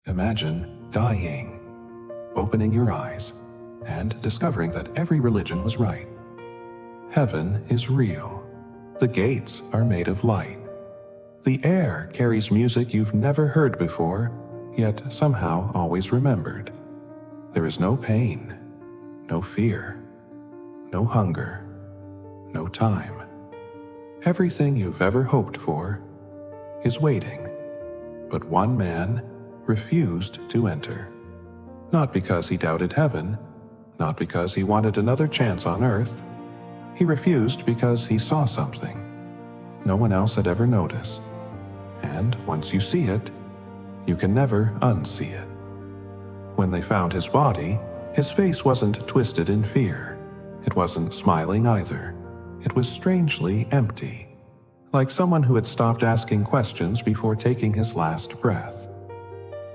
Imagine dying, opening your eyes, and discovering that every religion was right. Heaven is real. The gates are made of light. The air carries music you've never heard before, yet somehow always remembered. There is no pain, no fear, no hunger, no time. Everything you've ever hoped for is waiting, but one man refused to enter. Not because he doubted heaven, not because he wanted another chance on earth. He refused because he saw something no one else had ever noticed. And once you see it, you can never unsee it. When they found his body, his face wasn't twisted in fear. It wasn't smiling either. It was strangely empty, like someone who had stopped asking questions before taking his last breath.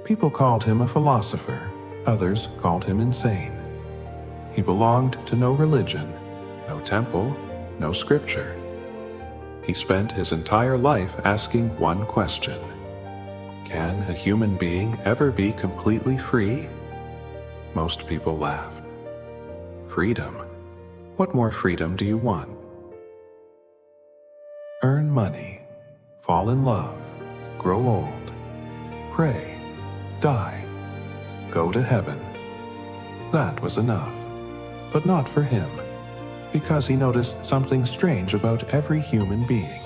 People called him a philosopher, others called him insane. He belonged to no religion, no temple, no scripture. He spent his entire life asking one question: can a human being ever be completely free? Most people laughed. Freedom? What more freedom do you want? Earn money, fall in love, grow old, pray, die, go to heaven. That was enough, but not for him, because he noticed something strange about every human being.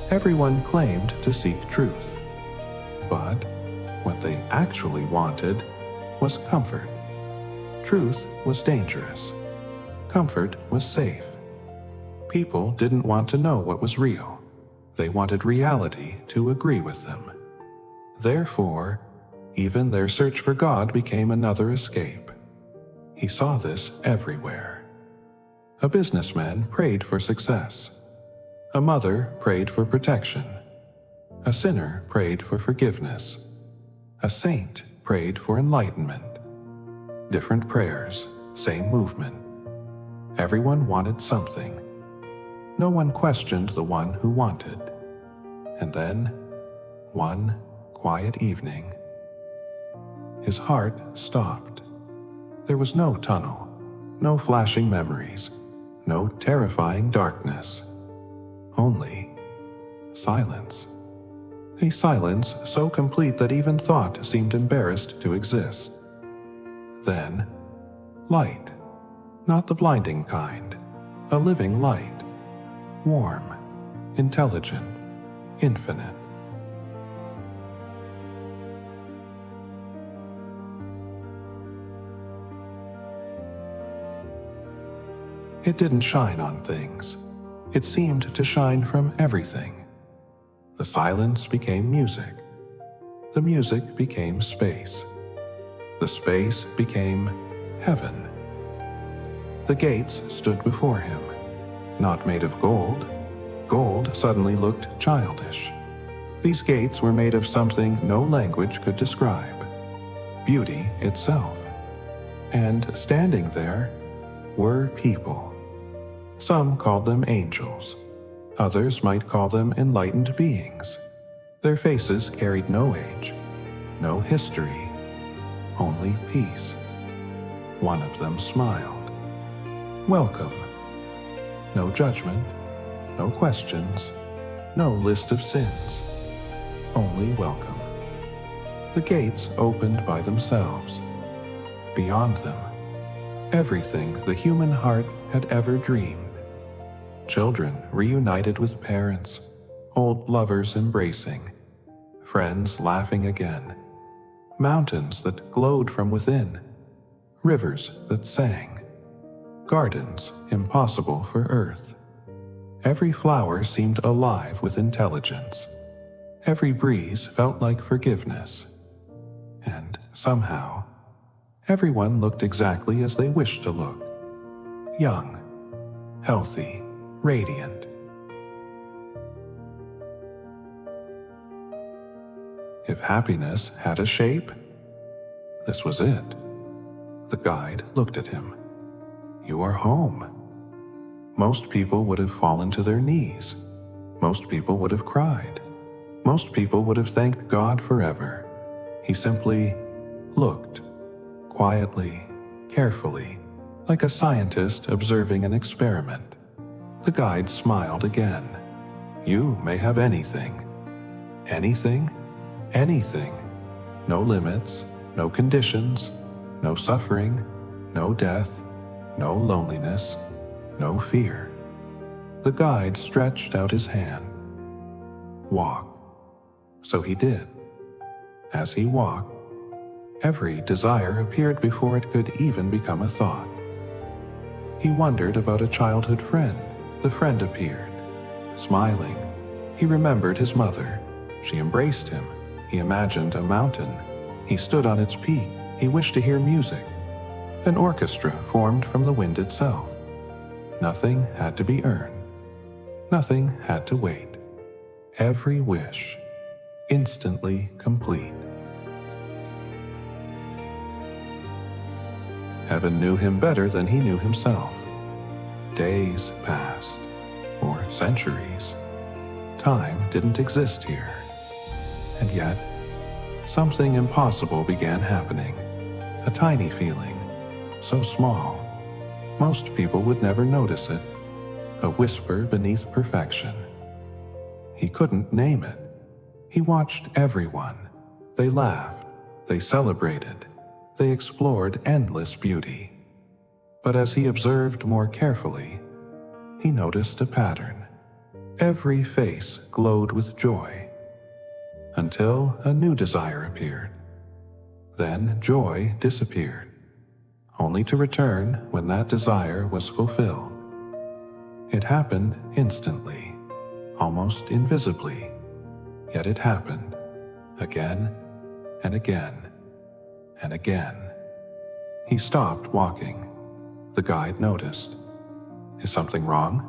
Everyone claimed to seek truth, but what they actually wanted was comfort. Truth was dangerous. Comfort was safe. People didn't want to know what was real. They wanted reality to agree with them. Therefore, even their search for God became another escape. He saw this everywhere. A businessman prayed for success. A mother prayed for protection. A sinner prayed for forgiveness. A saint prayed for enlightenment. Different prayers, same movement. Everyone wanted something. No one questioned the one who wanted. And then, one quiet evening, his heart stopped. There was no tunnel, no flashing memories, no terrifying darkness. Only silence. A silence so complete that even thought seemed embarrassed to exist. Then, light. Not the blinding kind. A living light. Warm, intelligent, infinite. It didn't shine on things. It seemed to shine from everything. The silence became music. The music became space. The space became heaven. The gates stood before him, not made of gold. Gold suddenly looked childish. These gates were made of something no language could describe: beauty itself. And standing there were people. Some called them angels. Others might call them enlightened beings. Their faces carried no age, no history, only peace. One of them smiled. Welcome. No judgment, no questions, no list of sins. Only welcome. The gates opened by themselves. Beyond them, everything the human heart had ever dreamed. Children reunited with parents, old lovers embracing, friends laughing again, mountains that glowed from within, rivers that sang, gardens impossible for earth. Every flower seemed alive with intelligence. Every breeze felt like forgiveness. And somehow, everyone looked exactly as they wished to look. Young, healthy, radiant. If happiness had a shape, this was it. The guide looked at him. You are home. Most people would have fallen to their knees. Most people would have cried. Most people would have thanked God forever. He simply looked, quietly, carefully, like a scientist observing an experiment. The guide smiled again. "You may have anything." "Anything? Anything. No limits, no conditions, no suffering, no death, no loneliness, no fear." The guide stretched out his hand. "Walk." So he did. As he walked, every desire appeared before it could even become a thought. He wondered about a childhood friend. The friend appeared. Smiling, he remembered his mother. She embraced him. He imagined a mountain. He stood on its peak. He wished to hear music. An orchestra formed from the wind itself. Nothing had to be earned. Nothing had to wait. Every wish, instantly complete. Heaven knew him better than he knew himself. Days passed, or centuries. Time didn't exist here. And yet, something impossible began happening. A tiny feeling, so small, most people would never notice it. A whisper beneath perfection. He couldn't name it. He watched everyone. They laughed. They celebrated. They explored endless beauty. But as he observed more carefully, he noticed a pattern. Every face glowed with joy, until a new desire appeared. Then joy disappeared, only to return when that desire was fulfilled. It happened instantly, almost invisibly, yet it happened again and again and again. He stopped walking. The guide noticed. "Is something wrong?"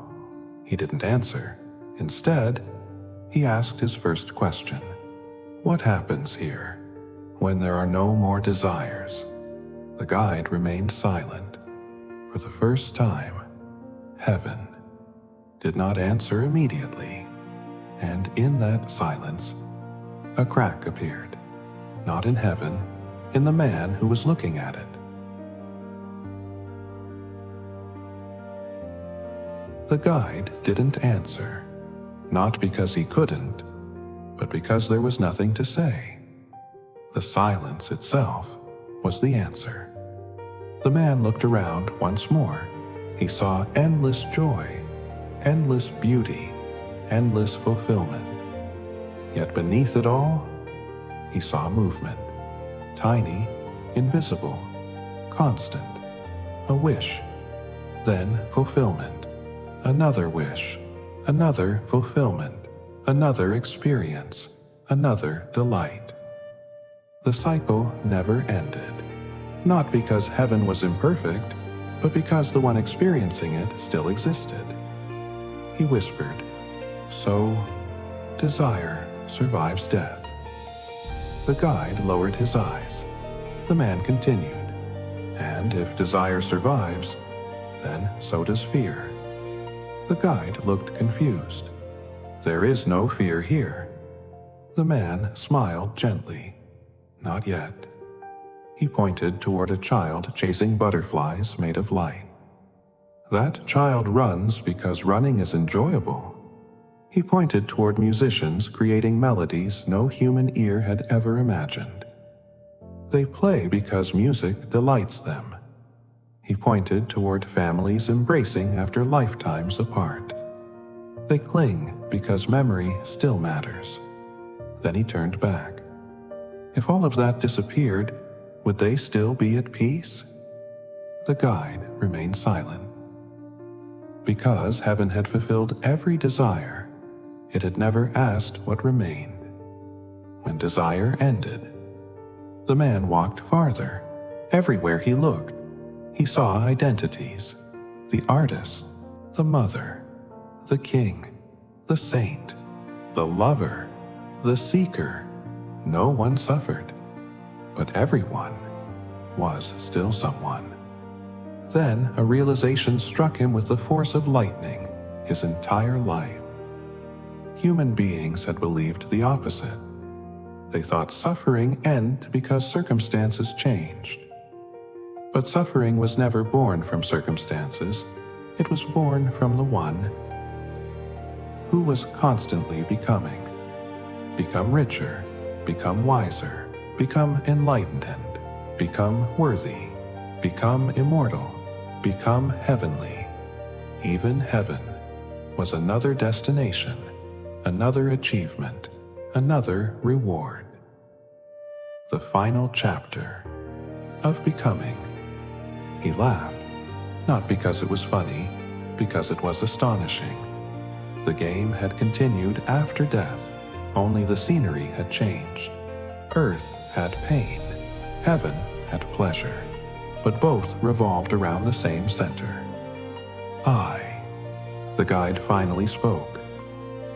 He didn't answer. Instead, he asked his first question. "What happens here when there are no more desires?" The guide remained silent. For the first time, heaven did not answer immediately, and in that silence, a crack appeared. Not in heaven, in the man who was looking at it. The guide didn't answer, not because he couldn't, but because there was nothing to say. The silence itself was the answer. The man looked around once more. He saw endless joy, endless beauty, endless fulfillment. Yet beneath it all, he saw movement. Tiny, invisible, constant. A wish, then fulfillment. Another wish, another fulfillment, another experience, another delight. The cycle never ended. Not because heaven was imperfect, but because the one experiencing it still existed. He whispered, "So, desire survives death." The guide lowered his eyes. The man continued, "And if desire survives, then so does fear." The guide looked confused. "There is no fear here." The man smiled gently. "Not yet." He pointed toward a child chasing butterflies made of light. "That child runs because running is enjoyable." He pointed toward musicians creating melodies no human ear had ever imagined. "They play because music delights them." He pointed toward families embracing after lifetimes apart. "They cling because memory still matters." Then he turned back. If all of that disappeared, would they still be at peace? The guide remained silent. Because heaven had fulfilled every desire, it had never asked what remained. When desire ended, the man walked farther. Everywhere he looked, he saw identities. The artist, the mother, the king, the saint, the lover, the seeker. No one suffered, but everyone was still someone. Then a realization struck him with the force of lightning. His entire life, human beings had believed the opposite. They thought suffering ended because circumstances changed. But suffering was never born from circumstances. It was born from the one who was constantly becoming. Become richer, become wiser, become enlightened, become worthy, become immortal, become heavenly. Even heaven was another destination, another achievement, another reward. The final chapter of becoming. He laughed, not because it was funny, because it was astonishing. The game had continued after death, only the scenery had changed. Earth had pain, heaven had pleasure, but both revolved around the same center. I. The guide finally spoke.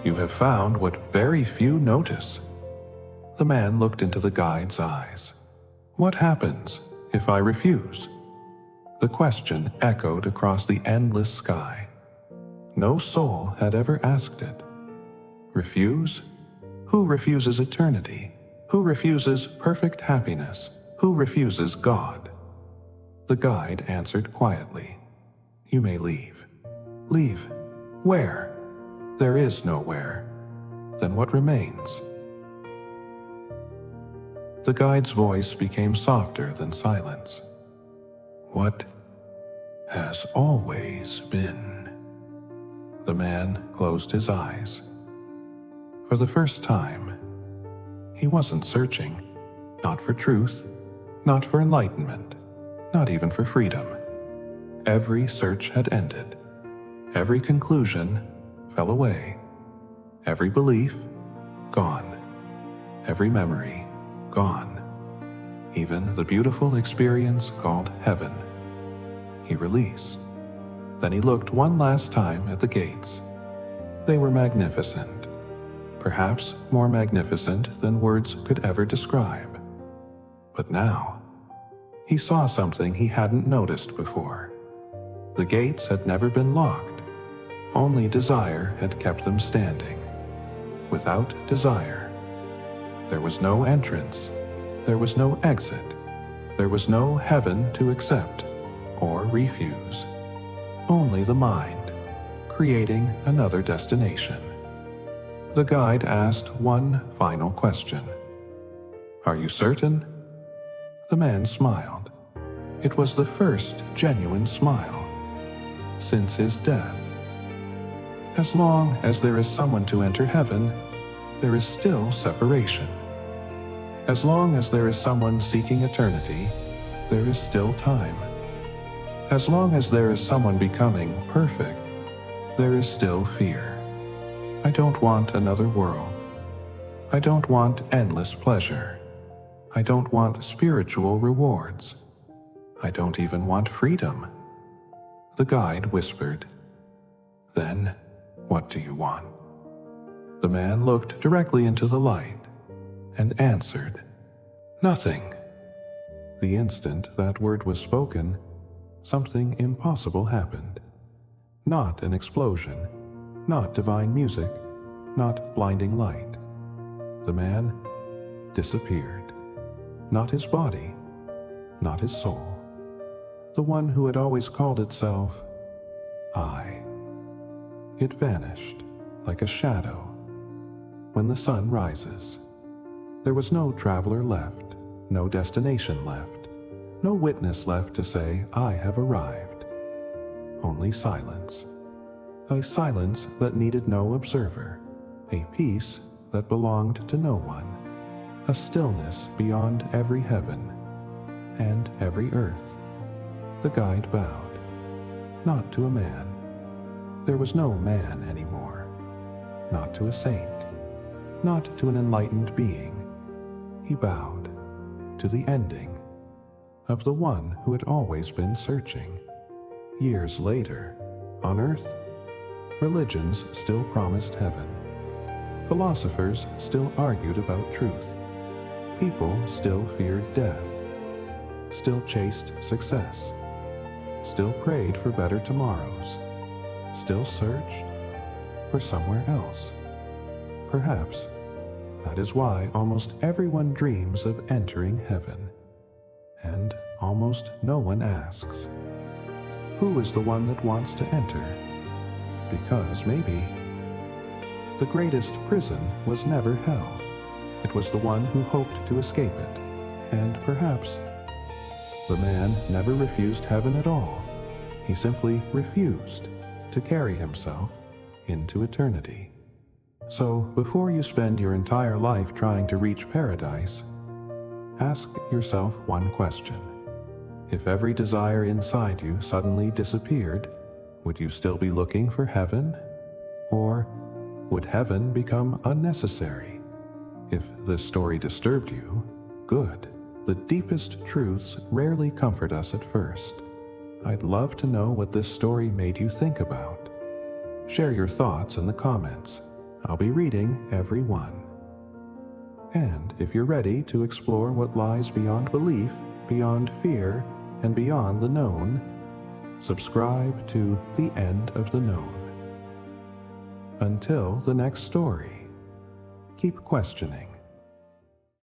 You have found what very few notice. The man looked into the guide's eyes. What happens if I refuse? The question echoed across the endless sky. No soul had ever asked it. Refuse? Who refuses eternity? Who refuses perfect happiness? Who refuses God? The guide answered quietly. You may leave. Leave? Where? There is nowhere. Then what remains? The guide's voice became softer than silence. What has always been. The man closed his eyes. For the first time, he wasn't searching, not for truth, not for enlightenment, not even for freedom. Every search had ended. Every conclusion fell away. Every belief, gone. Every memory, gone. Even the beautiful experience called heaven. He released. Then he looked one last time at the gates. They were magnificent. Perhaps more magnificent than words could ever describe. But now, he saw something he hadn't noticed before. The gates had never been locked. Only desire had kept them standing. Without desire, there was no entrance. There was no exit. There was no heaven to accept or refuse. Only the mind, creating another destination. The guide asked one final question. Are you certain? The man smiled. It was the first genuine smile since his death. As long as there is someone to enter heaven, there is still separation. As long as there is someone seeking eternity, there is still time. As long as there is someone becoming perfect, there is still fear. I don't want another world. I don't want endless pleasure. I don't want spiritual rewards. I don't even want freedom. The guide whispered. Then, what do you want? The man looked directly into the light and answered, Nothing. The instant that word was spoken, something impossible happened. Not an explosion, not divine music, not blinding light. The man disappeared. Not his body, not his soul. The one who had always called itself I. It vanished like a shadow when the sun rises. There was no traveler left, no destination left, no witness left to say, I have arrived. Only silence. A silence that needed no observer, a peace that belonged to no one, a stillness beyond every heaven and every earth. The guide bowed, not to a man. There was no man anymore, not to a saint, not to an enlightened being. He bowed to the ending of the one who had always been searching. Years later, on earth, religions still promised heaven. Philosophers still argued about truth. People still feared death, still chased success, still prayed for better tomorrows, still searched for somewhere else. Perhaps that That is why almost everyone dreams of entering heaven, and almost no one asks, who is the one that wants to enter? Because maybe the greatest prison was never hell. It was the one who hoped to escape it, and perhaps the man never refused heaven at all. He simply refused to carry himself into eternity. So, before you spend your entire life trying to reach paradise, ask yourself one question. If every desire inside you suddenly disappeared, would you still be looking for heaven? Or would heaven become unnecessary? If this story disturbed you, good. The deepest truths rarely comfort us at first. I'd love to know what this story made you think about. Share your thoughts in the comments. I'll be reading every one. And if you're ready to explore what lies beyond belief, beyond fear, and beyond the known, subscribe to The End of the Known. Until the next story, keep questioning.